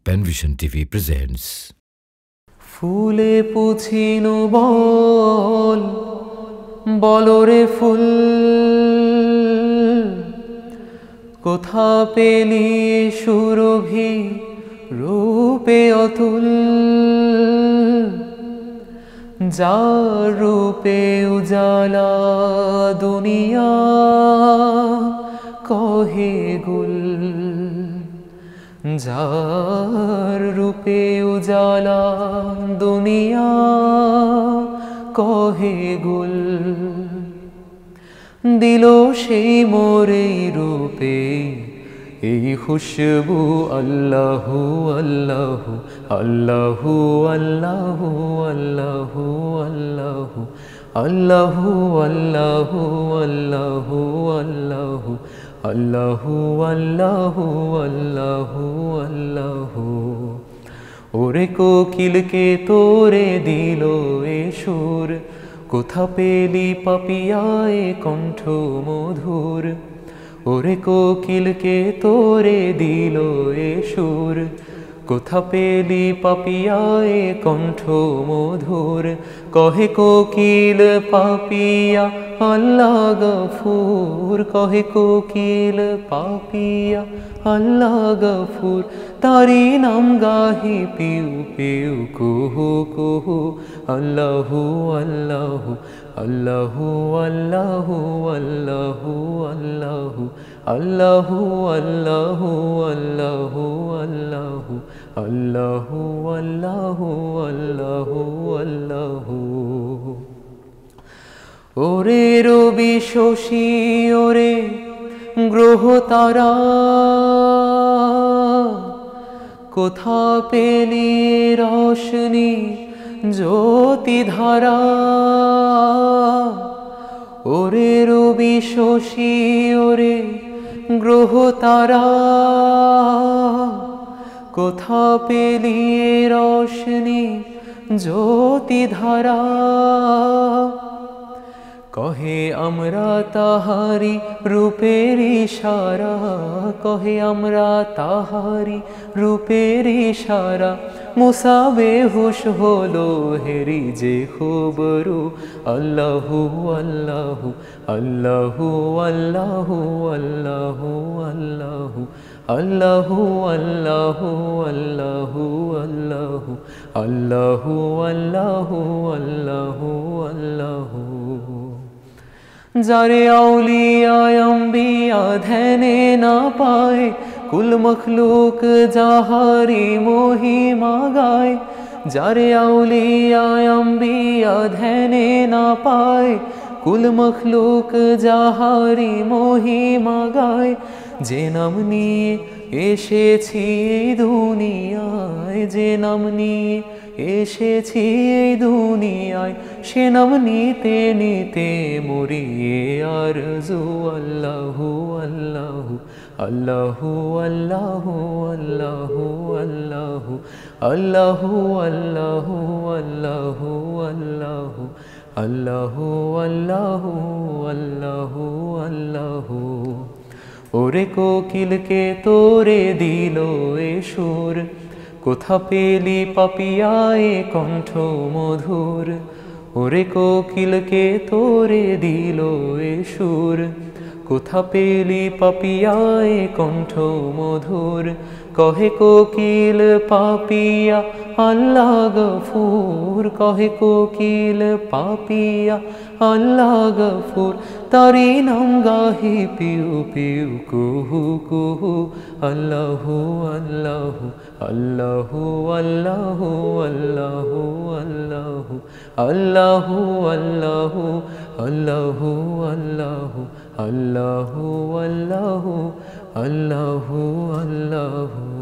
Penvision TV presents ফুলে পুছিনু বল বলরে ফুল কোথা পেলি সুরভি রূপে অতুল যার রূপে উজালা দুনিয়া কহে গুল যার রূপে উজালা দুনিয়া কহে গুল দিল সেই মোরে রূপে এই খুশবু আল্লাহু আল্লাহু আল্লাহু আল্লাহু আল্লাহু আল্লাহু আল্লাহু আল্লাহু আল্লাহু আল্লাহু আল্লাহু আল্লাহু আল্লাহু আল্লাহু ওরে কোকিলকে তোরে দিল এ সুর কোথা পেলি পাপিয়ায় কণ্ঠ মধুর ওরে কোকিলকে তোরে দিল এ সুর কোথা পেলি পাপিয়ায় কণ্ঠ মধুর কহে কোকিল পাপিয়া আল্লাহ গফুর কহে কোকিল পাপিয়া আল্লাহ গফুর তারি নাম গাহি পিউ পিউ কুহু কুহু আল্লাহু আল্লাহু আল্লাহু আল্লাহু আল্লাহু আল্লাহু আল্লাহু আল্লাহু আল্লাহু আল্লাহু আল্লাহু আল্লাহু আল্লাহু আল্লাহু ওরে রবি শশী ওরে গ্রহ তারা কোথা পেলি রোশনি জ্যোতি ধারা ওরে রবি শশী ওরে গ্রহ তারা কোথা পেলি রোশনি জ্যোতি ধারা কহে আমরা তাহারি রূপের ইশারা কহে আমরা তাহারি রূপের ইশারা মুসা বেহুশ হলো হেরি যে খবরু আল্লাহু আল্লাহু আল্লাহু আল্লাহু আল্লাহু আল্লাহু আল্লাহু আল্লাহু আল্লাহু আল্লাহু আল্লাহু আল্লাহু আল্লাহু আল্লাহু যারে আউলিয়া আম্বিয়া ধ্যানে না পায় কুল মখলুক যাহারি মহিমা গায় যারে আউলিয়া আম্বিয়া ধ্যানে না পায় কুল মখলুক যাহারি মহিমা গায় যে নাম নিয়ে এসেছি এই দুনিয়ায় যে নাম নিয়ে এসেছি এই দুনিয়ায় সে নাম নিতে নিতে মরিয়ে আরজু আল্লাহু আল্লাহু আল্লাহু আল্লাহু আল্লাহু আল্লাহু আল্লাহু আল্লাহু আল্লাহু আল্লাহু আল্লাহু আল্লাহু আল্লাহু আল্লাহু ওরে কোকিলকে তোরে দিল এ সুর কোথা পেলি পাপিয়ায় কণ্ঠ মধুর ওরে কোকিলকে তোরে দিল এ সুর কোথা পেলি পাপিয়ায় কণ্ঠ মধুর কহে কোকিল পাপিয়া আল্লাহ গফুর কহে কোকিল পাপিয়া আল্লাহ গফুর তারি নাম গাহি পিউ পিউ কুহু কুহু আল্লাহু আল্লাহু আল্লাহু আল্লাহু আল্লাহু আল্লাহু আল্লাহু আল্লাহু আল্লাহু আল্লাহু আল্লাহু আল্লাহু আল্লাহু আল্লাহু